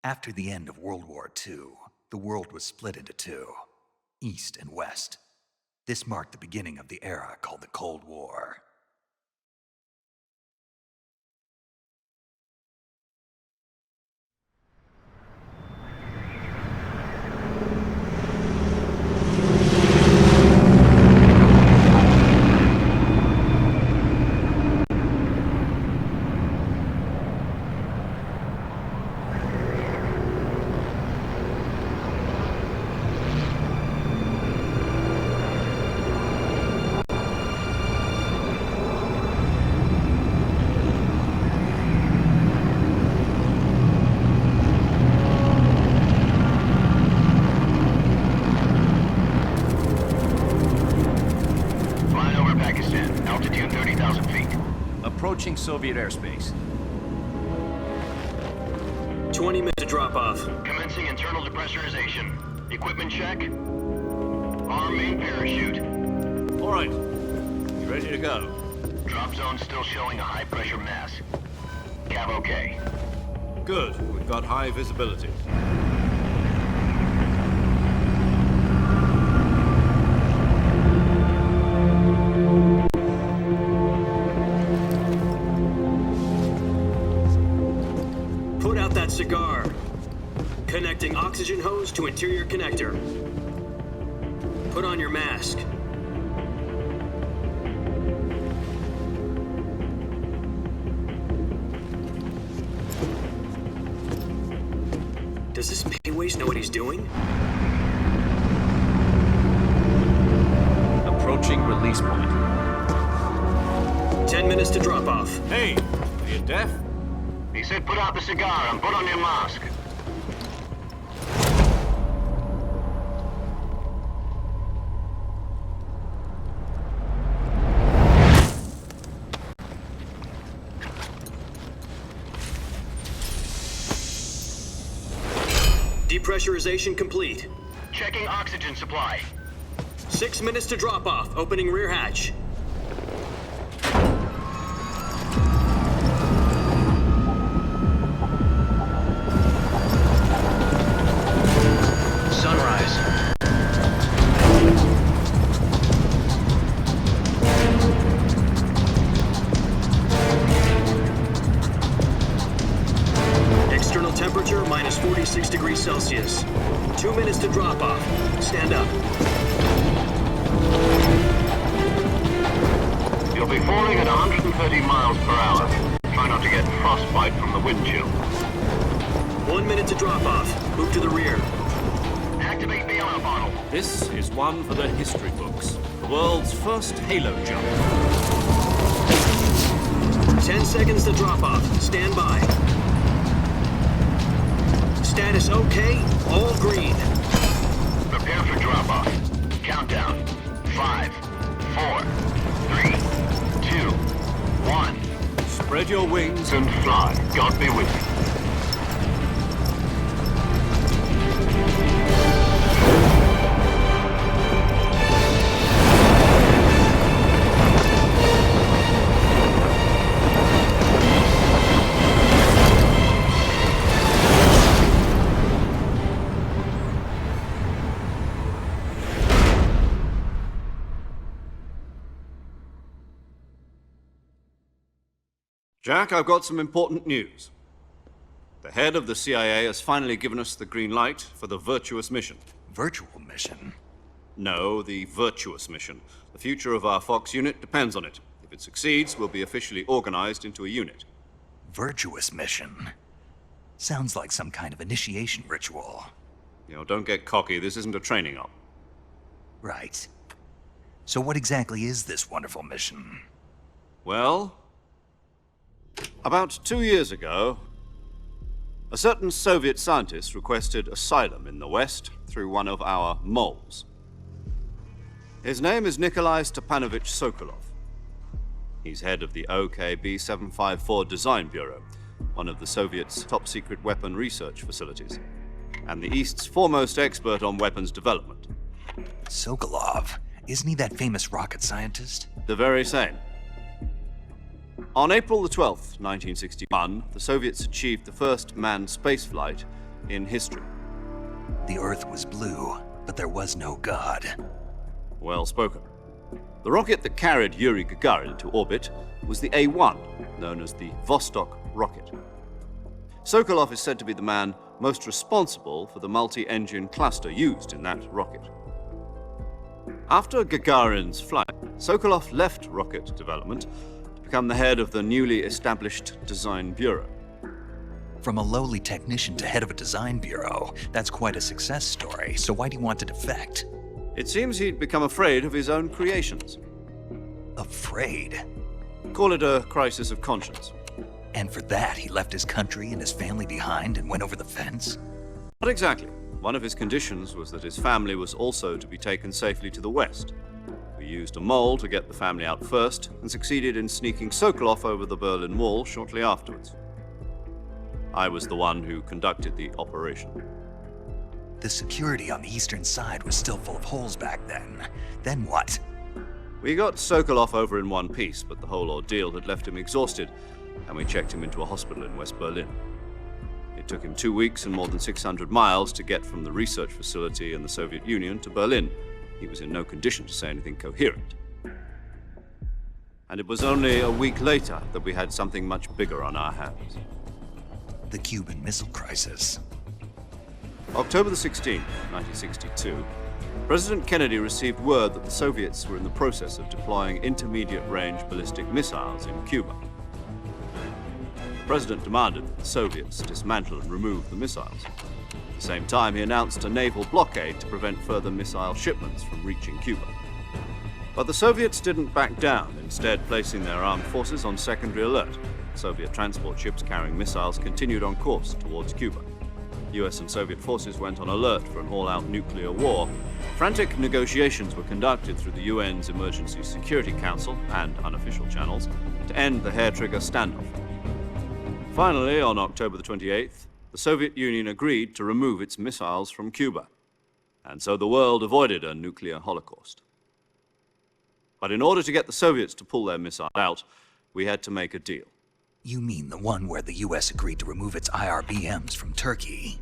After the end of World War II, the world was split into two, East and West. This marked the beginning of the era called the Cold War. Approaching Soviet airspace. 20 minutes to drop off. Commencing internal depressurization. Equipment check. Arm main parachute. All right. You ready to go? Drop zone still showing a high pressure mass. Cav okay. Good. We've got high visibility. Cigar. Connecting oxygen hose to interior connector. Put on your mask. Does this payways know what he's doing? Approaching release point. 10 minutes to drop off. Hey, are you deaf? He said put out the cigar and put on your mask. Depressurization complete. Checking oxygen supply. 6 minutes to drop off. Opening rear hatch. Temperature minus 46 degrees Celsius. 2 minutes to drop off. Stand up. You'll be falling at 130 miles per hour. Try not to get frostbite from the wind chill. 1 minute to drop off. Move to the rear. Activate the oil bottle. This is one for the history books. The world's first halo jump. 10 seconds to drop off. Stand by. Status okay, all green. Prepare for drop-off. Countdown. 5, 4, 3, 2, 1. Spread your wings And fly. God be with you. Jack, I've got some important news. The head of the CIA has finally given us the green light for the virtuous mission. Virtual mission? No, the virtuous mission. The future of our Fox unit depends on it. If it succeeds, we'll be officially organized into a unit. Virtuous mission? Sounds like some kind of initiation ritual. You know, don't get cocky. This isn't a training op. Right. So what exactly is this wonderful mission? Well, about 2 years ago, a certain Soviet scientist requested asylum in the West through one of our moles. His name is Nikolai Stepanovich Sokolov. He's head of the OKB-754 Design Bureau, one of the Soviets' top-secret weapon research facilities, and the East's foremost expert on weapons development. Sokolov? Isn't he that famous rocket scientist? The very same. On April the 12th, 1961, the Soviets achieved the first manned spaceflight in history. The Earth was blue, but there was no God. Well spoken. The rocket that carried Yuri Gagarin to orbit was the A-1, known as the Vostok rocket. Sokolov is said to be the man most responsible for the multi-engine cluster used in that rocket. After Gagarin's flight, Sokolov left rocket development to become the head of the newly established Design Bureau. From a lowly technician to head of a design bureau, that's quite a success story, so why do you want to defect? It seems he'd become afraid of his own creations. Afraid? Call it a crisis of conscience. And for that, he left his country and his family behind and went over the fence? Not exactly. One of his conditions was that his family was also to be taken safely to the west. We used a mole to get the family out first and succeeded in sneaking Sokolov over the Berlin Wall shortly afterwards. I was the one who conducted the operation. The security on the eastern side was still full of holes back then. Then what? We got Sokolov over in one piece, but the whole ordeal had left him exhausted, and we checked him into a hospital in West Berlin. It took him 2 weeks and more than 600 miles to get from the research facility in the Soviet Union to Berlin. He was in no condition to say anything coherent. And it was only a week later that we had something much bigger on our hands. The Cuban Missile Crisis. October the 16th, 1962, President Kennedy received word that the Soviets were in the process of deploying intermediate-range ballistic missiles in Cuba. The President demanded that the Soviets dismantle and remove the missiles. At the same time, he announced a naval blockade to prevent further missile shipments from reaching Cuba. But the Soviets didn't back down, instead placing their armed forces on secondary alert. Soviet transport ships carrying missiles continued on course towards Cuba. US and Soviet forces went on alert for an all-out nuclear war. Frantic negotiations were conducted through the UN's Emergency Security Council and unofficial channels to end the hair-trigger standoff. Finally, on October the 28th, the Soviet Union agreed to remove its missiles from Cuba. And so the world avoided a nuclear holocaust. But in order to get the Soviets to pull their missiles out, we had to make a deal. You mean the one where the US agreed to remove its IRBMs from Turkey?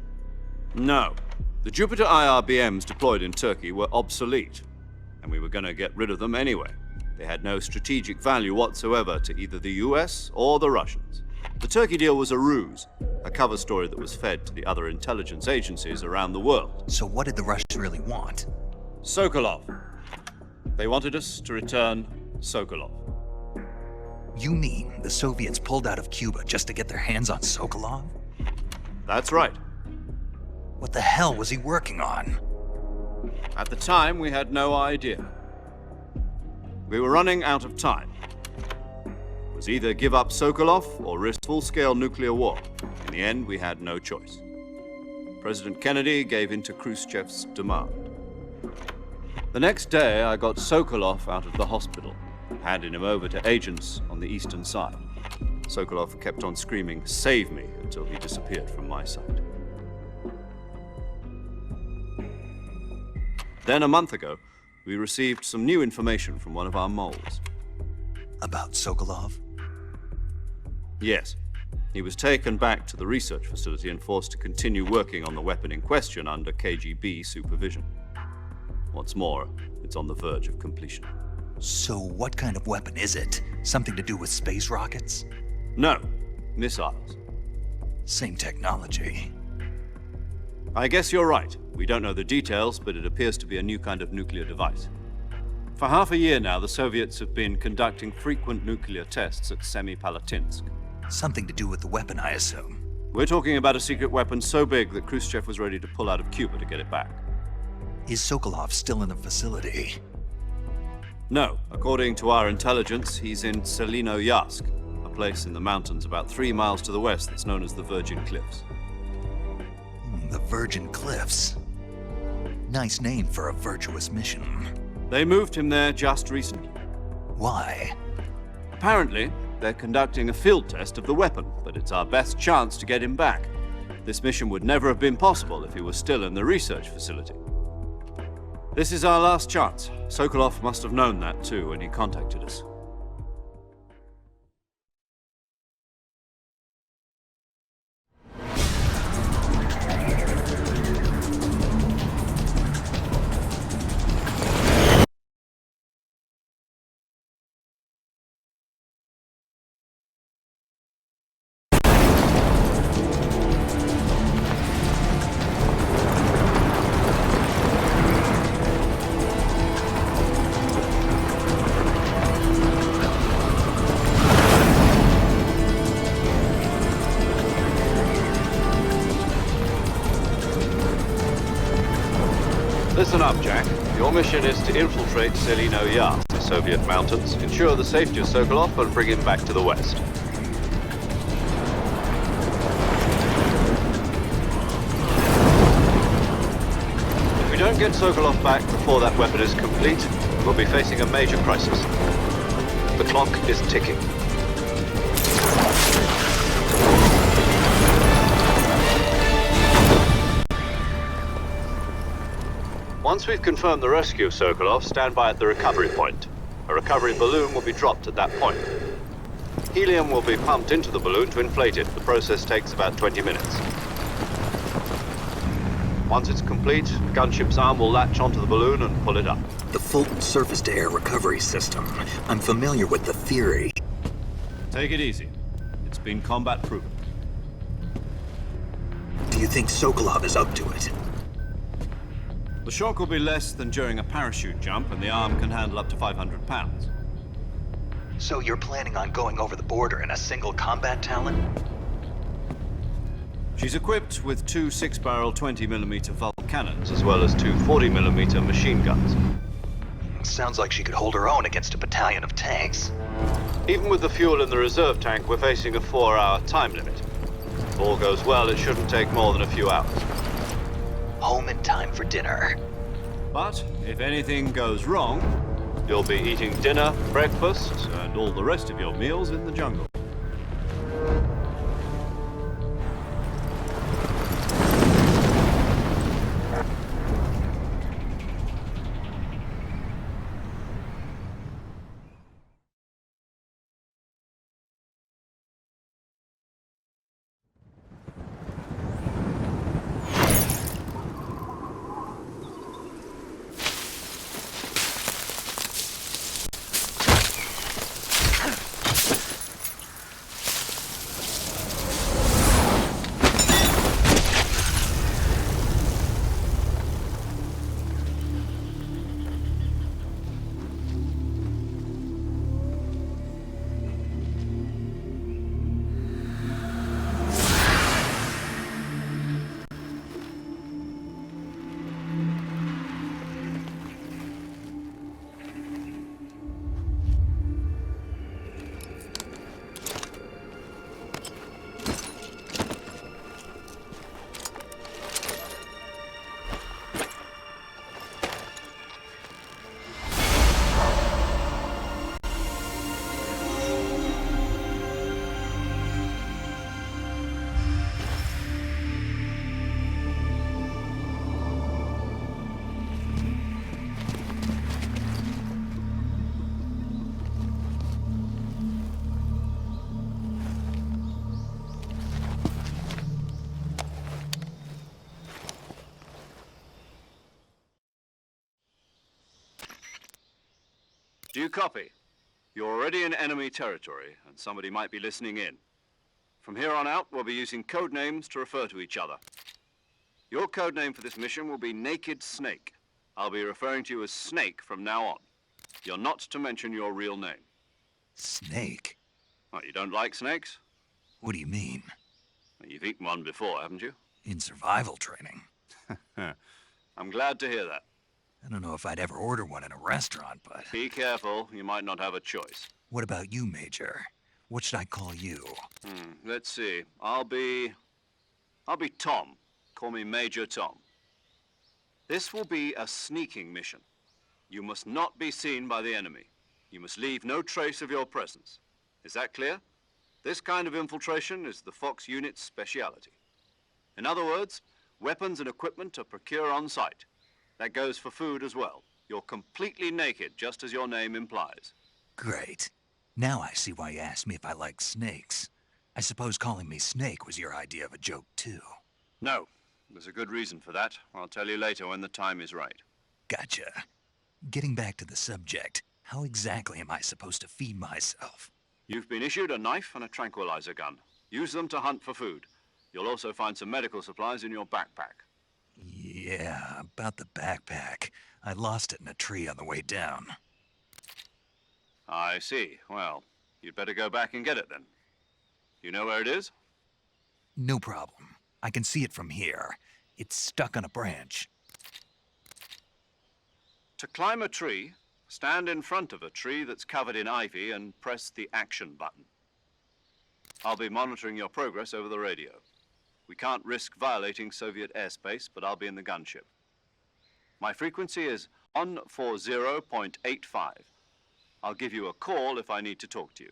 No. The Jupiter IRBMs deployed in Turkey were obsolete, and we were going to get rid of them anyway. They had no strategic value whatsoever to either the US or the Russians. The Turkey deal was a ruse, a cover story that was fed to the other intelligence agencies around the world. So what did the Russians really want? Sokolov. They wanted us to return Sokolov. You mean the Soviets pulled out of Cuba just to get their hands on Sokolov? That's right. What the hell was he working on? At the time, we had no idea. We were running out of time. It was either give up Sokolov or risk full-scale nuclear war. In the end, we had no choice. President Kennedy gave in to Khrushchev's demand. The next day, I got Sokolov out of the hospital, handing him over to agents on the eastern side. Sokolov kept on screaming, "Save me," until he disappeared from my sight. Then a month ago, we received some new information from one of our moles. About Sokolov? Yes. He was taken back to the research facility and forced to continue working on the weapon in question under KGB supervision. What's more, it's on the verge of completion. So what kind of weapon is it? Something to do with space rockets? No, missiles. Same technology. I guess you're right. We don't know the details, but it appears to be a new kind of nuclear device. For half a year now, the Soviets have been conducting frequent nuclear tests at Semipalatinsk. Something to do with the weapon, I assume. We're talking about a secret weapon so big that Khrushchev was ready to pull out of Cuba to get it back. Is Sokolov still in the facility? No. According to our intelligence, he's in Selinoyarsk, a place in the mountains about 3 miles to the west that's known as the Virgin Cliffs. The Virgin Cliffs. Nice name for a virtuous mission. They moved him there just recently. Why? Apparently, they're conducting a field test of the weapon, but it's our best chance to get him back. This mission would never have been possible if he was still in the research facility. This is our last chance. Sokolov must have known that too when he contacted us. mission is to infiltrate Selino Yar, the Soviet mountains, ensure the safety of Sokolov, and bring him back to the West. If we don't get Sokolov back before that weapon is complete, we'll be facing a major crisis. The clock is ticking. Once we've confirmed the rescue of Sokolov, stand by at the recovery point. A recovery balloon will be dropped at that point. Helium will be pumped into the balloon to inflate it. The process takes about 20 minutes. Once it's complete, the gunship's arm will latch onto the balloon and pull it up. The Fulton surface-to-air recovery system. I'm familiar with the theory. Take it easy. It's been combat proven. Do you think Sokolov is up to it? The shock will be less than during a parachute jump, and the arm can handle up to 500 pounds. So you're planning on going over the border in a single combat Talon? She's equipped with two 6-barrel 20mm Vulcan cannons, as well as two 40mm machine guns. Sounds like she could hold her own against a battalion of tanks. Even with the fuel in the reserve tank, we're facing a 4-hour time limit. If all goes well, it shouldn't take more than a few hours. Home in time for dinner. But if anything goes wrong, you'll be eating dinner, breakfast, and all the rest of your meals in the jungle. Do you copy? You're already in enemy territory, and somebody might be listening in. From here on out, we'll be using code names to refer to each other. Your code name for this mission will be Naked Snake. I'll be referring to you as Snake from now on. You're not to mention your real name. Snake? Oh, you don't like snakes? What do you mean? Well, you've eaten one before, haven't you? In survival training. I'm glad to hear that. I don't know if I'd ever order one in a restaurant, but... Be careful, you might not have a choice. What about you, Major? What should I call you? Let's see. I'll be Tom. Call me Major Tom. This will be a sneaking mission. You must not be seen by the enemy. You must leave no trace of your presence. Is that clear? This kind of infiltration is the Fox unit's speciality. In other words, weapons and equipment are procured on site. That goes for food as well. You're completely naked, just as your name implies. Great. Now I see why you asked me if I like snakes. I suppose calling me Snake was your idea of a joke, too. No. There's a good reason for that. I'll tell you later when the time is right. Gotcha. Getting back to the subject, how exactly am I supposed to feed myself? You've been issued a knife and a tranquilizer gun. Use them to hunt for food. You'll also find some medical supplies in your backpack. Yeah, about the backpack. I lost it in a tree on the way down. I see. Well, you'd better go back and get it then. You know where it is? No problem. I can see it from here. It's stuck on a branch. To climb a tree, stand in front of a tree that's covered in ivy and press the action button. I'll be monitoring your progress over the radio. We can't risk violating Soviet airspace, but I'll be in the gunship. My frequency is 140.85. I'll give you a call if I need to talk to you.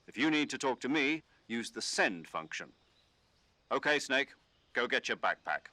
If you need to talk to me, use the send function. Okay, Snake, go get your backpack.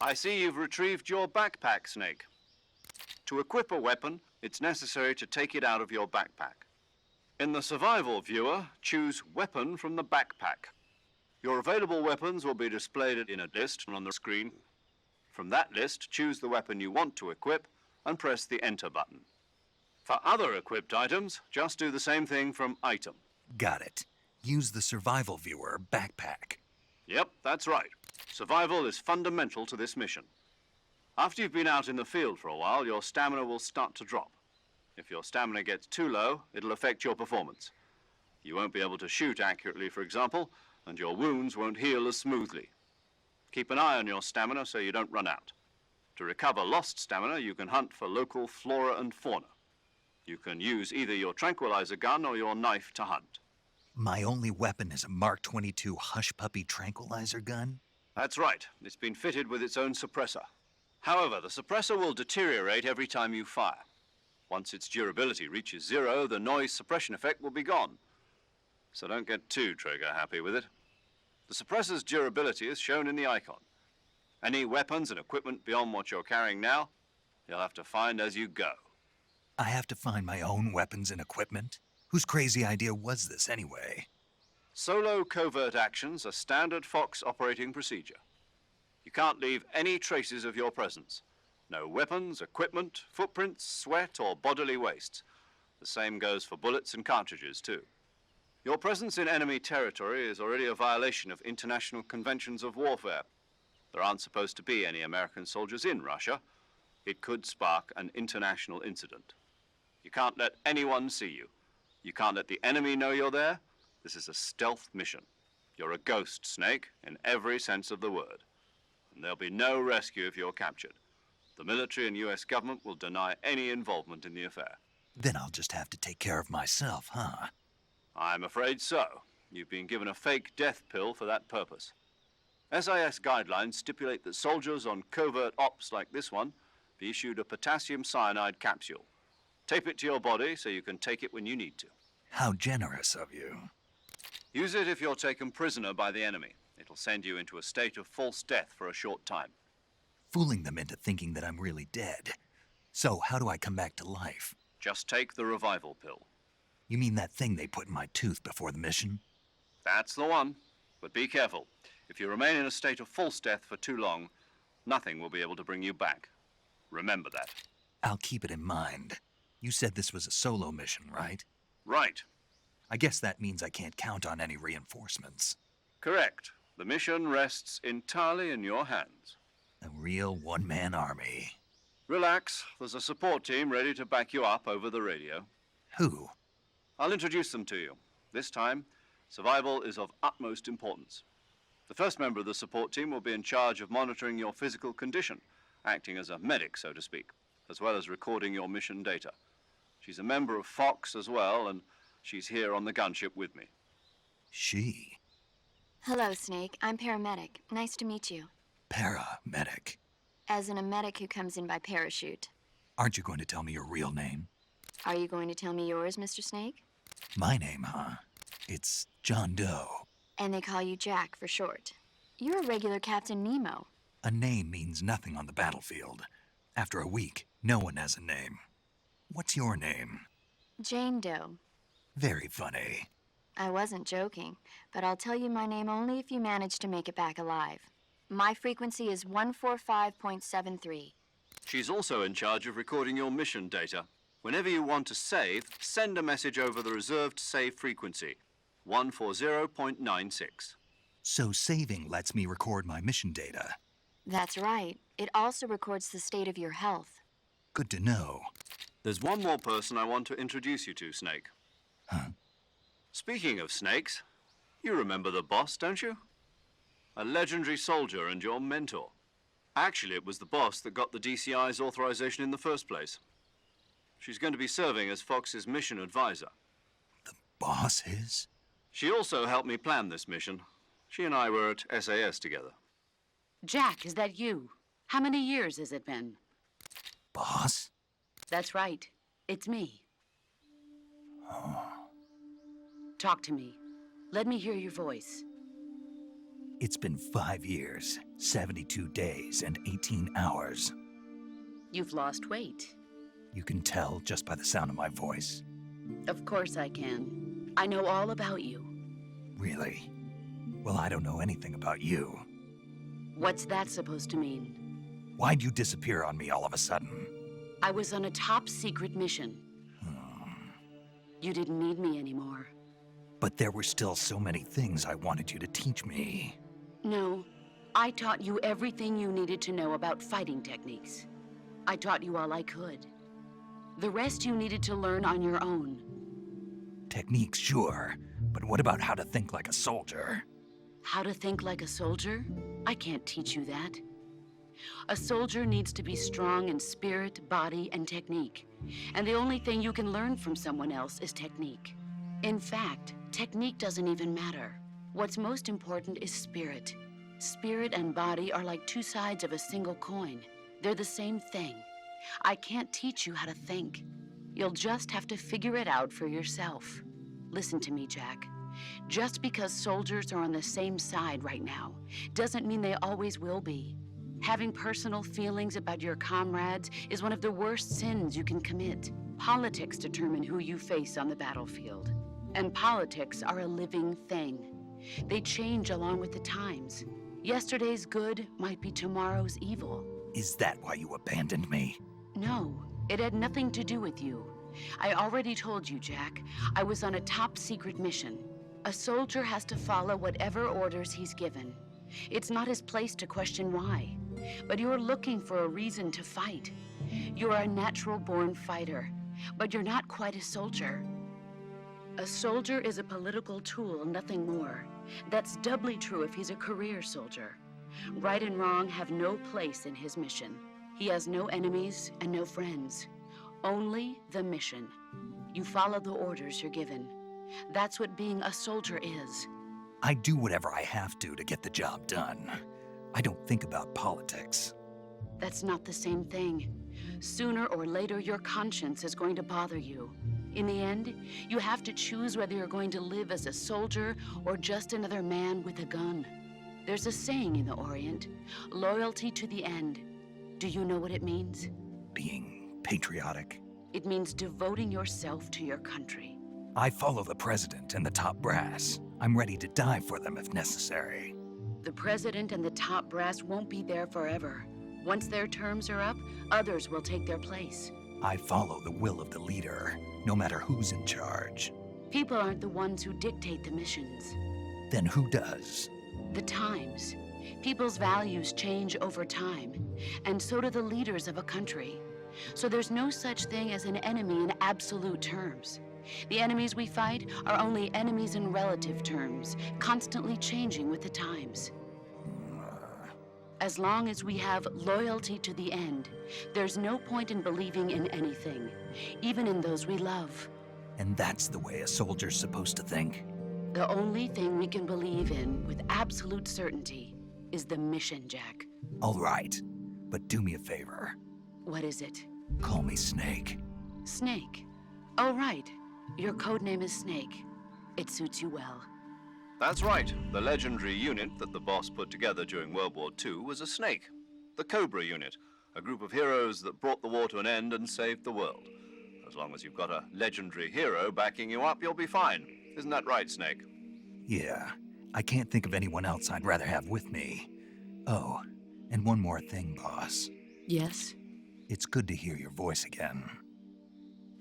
I see you've retrieved your backpack, Snake. To equip a weapon, it's necessary to take it out of your backpack. In the survival viewer, choose Weapon from the backpack. Your available weapons will be displayed in a list on the screen. From that list, choose the weapon you want to equip and press the Enter button. For other equipped items, just do the same thing from Item. Got it. Use the survival viewer backpack. Yep, that's right. Survival is fundamental to this mission. After you've been out in the field for a while, your stamina will start to drop. If your stamina gets too low, it'll affect your performance. You won't be able to shoot accurately, for example, and your wounds won't heal as smoothly. Keep an eye on your stamina so you don't run out. To recover lost stamina, you can hunt for local flora and fauna. You can use either your tranquilizer gun or your knife to hunt. My only weapon is a Mark 22 Hush Puppy tranquilizer gun? That's right. It's been fitted with its own suppressor. However, the suppressor will deteriorate every time you fire. Once its durability reaches 0, the noise suppression effect will be gone. So don't get too trigger happy with it. The suppressor's durability is shown in the icon. Any weapons and equipment beyond what you're carrying now, you'll have to find as you go. I have to find my own weapons and equipment? Whose crazy idea was this anyway? Solo covert actions are standard Fox operating procedure. You can't leave any traces of your presence. No weapons, equipment, footprints, sweat, or bodily waste. The same goes for bullets and cartridges, too. Your presence in enemy territory is already a violation of international conventions of warfare. There aren't supposed to be any American soldiers in Russia. It could spark an international incident. You can't let anyone see you. You can't let the enemy know you're there. This is a stealth mission. You're a ghost, Snake, in every sense of the word. And there'll be no rescue if you're captured. The military and US government will deny any involvement in the affair. Then I'll just have to take care of myself, huh? I'm afraid so. You've been given a fake death pill for that purpose. SIS guidelines stipulate that soldiers on covert ops like this one be issued a potassium cyanide capsule. Tape it to your body so you can take it when you need to. How generous of you. Use it if you're taken prisoner by the enemy. It'll send you into a state of false death for a short time. Fooling them into thinking that I'm really dead. So, how do I come back to life? Just take the revival pill. You mean that thing they put in my tooth before the mission? That's the one. But be careful. If you remain in a state of false death for too long, nothing will be able to bring you back. Remember that. I'll keep it in mind. You said this was a solo mission, right? Right. I guess that means I can't count on any reinforcements. Correct. The mission rests entirely in your hands. A real one-man army. Relax. There's a support team ready to back you up over the radio. Who? I'll introduce them to you. This time, Survival is of utmost importance. The first member of the support team will be in charge of monitoring your physical condition, acting as a medic, so to speak, as well as recording your mission data. She's a member of Fox as well, and she's here on the gunship with me. She? Hello, Snake. I'm paramedic. Nice to meet you. Paramedic. As in a medic who comes in by parachute. Aren't you going to tell me your real name? Are you going to tell me yours, Mr. Snake? My name, huh? It's John Doe. And they call you Jack for short. You're a regular Captain Nemo. A name means nothing on the battlefield. After a week, no one has a name. What's your name? Jane Doe. Very funny. I wasn't joking, but I'll tell you my name only if you manage to make it back alive. My frequency is 145.73. She's also in charge of recording your mission data. Whenever you want to save, send a message over the reserved save frequency, 140.96. So saving lets me record my mission data. That's right. It also records the state of your health. Good to know. There's one more person I want to introduce you to, Snake. Huh? Speaking of snakes, you remember the boss, don't you? A legendary soldier and your mentor. Actually, it was the boss that got the DCI's authorization in the first place. She's going to be serving as Fox's mission advisor. The boss is? She also helped me plan this mission. She and I were at SAS together. Jack, is that you? How many years has it been? Boss? That's right. It's me. Talk to me. Let me hear your voice. It's been 5 years, 72 days, and 18 hours. You've lost weight. You can tell just by the sound of my voice. Of course I can. I know all about you. Really? Well, I don't know anything about you. What's that supposed to mean? Why'd you disappear on me all of a sudden? I was on a top-secret mission. You didn't need me anymore. But there were still so many things I wanted you to teach me. No, I taught you everything you needed to know about fighting techniques. I taught you all I could. The rest you needed to learn on your own. Techniques, sure. But what about how to think like a soldier? How to think like a soldier? I can't teach you that. A soldier needs to be strong in spirit, body, and technique. And the only thing you can learn from someone else is technique. In fact, technique doesn't even matter. What's most important is spirit. Spirit and body are like two sides of a single coin. They're the same thing. I can't teach you how to think. You'll just have to figure it out for yourself. Listen to me, Jack. Just because soldiers are on the same side right now doesn't mean they always will be. Having personal feelings about your comrades is one of the worst sins you can commit. Politics determine who you face on the battlefield. And politics are a living thing. They change along with the times. Yesterday's good might be tomorrow's evil. Is that why you abandoned me? No, it had nothing to do with you. I already told you, Jack. I was on a top-secret mission. A soldier has to follow whatever orders he's given. It's not his place to question why. But you're looking for a reason to fight. You're a natural-born fighter, but you're not quite a soldier. A soldier is a political tool, nothing more. That's doubly true if he's a career soldier. Right and wrong have no place in his mission. He has no enemies and no friends. Only the mission. You follow the orders you're given. That's what being a soldier is. I do whatever I have to get the job done. I don't think about politics. That's not the same thing. Sooner or later, your conscience is going to bother you. In the end, you have to choose whether you're going to live as a soldier or just another man with a gun. There's a saying in the Orient, loyalty to the end. Do you know what it means? Being patriotic. It means devoting yourself to your country. I follow the president and the top brass. I'm ready to die for them if necessary. The president and the top brass won't be there forever. Once their terms are up, others will take their place. I follow the will of the leader, no matter who's in charge. People aren't the ones who dictate the missions. Then who does? The times. People's values change over time, and so do the leaders of a country. So there's no such thing as an enemy in absolute terms. The enemies we fight are only enemies in relative terms, constantly changing with the times. As long as we have loyalty to the end, there's no point in believing in anything, even in those we love. And that's the way a soldier's supposed to think? The only thing we can believe in with absolute certainty is the mission, Jack. All right, but do me a favor. What is it? Call me Snake. Snake. Oh, right. Your code name is Snake. It suits you well. That's right. The legendary unit that the boss put together during World War II was a snake. The Cobra unit, a group of heroes that brought the war to an end and saved the world. As long as you've got a legendary hero backing you up, you'll be fine. Isn't that right, Snake? Yeah, I can't think of anyone else I'd rather have with me. Oh, and one more thing, boss. Yes? It's good to hear your voice again.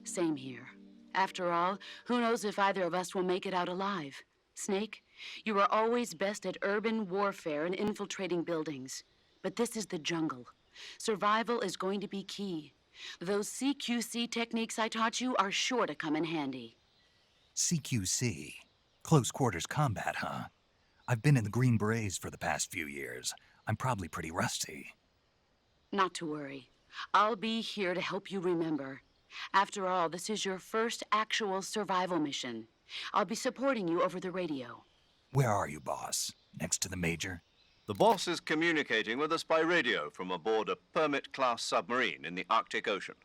Same here. After all, who knows if either of us will make it out alive? Snake, you were always best at urban warfare and infiltrating buildings. But this is the jungle. Survival is going to be key. Those CQC techniques I taught you are sure to come in handy. CQC? Close quarters combat, huh? I've been in the Green Berets for the past few years. I'm probably pretty rusty. Not to worry. I'll be here to help you remember. After all, this is your first actual survival mission. I'll be supporting you over the radio. Where are you, boss? Next to the Major? The boss is communicating with us by radio from aboard a Permit-class submarine in the Arctic Ocean.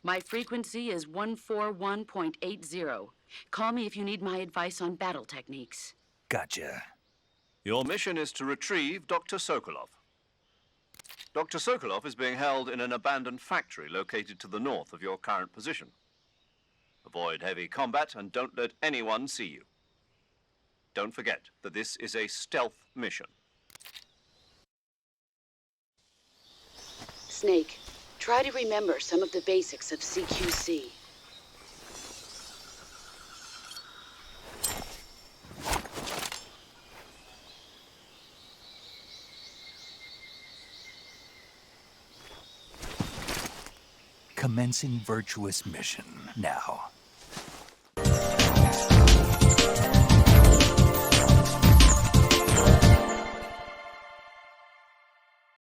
My frequency is 141.80. Call me if you need my advice on battle techniques. Gotcha. Your mission is to retrieve Dr. Sokolov. Dr. Sokolov is being held in an abandoned factory located to the north of your current position. Avoid heavy combat and don't let anyone see you. Don't forget that this is a stealth mission. Snake, try to remember some of the basics of CQC. Commencing virtuous mission now.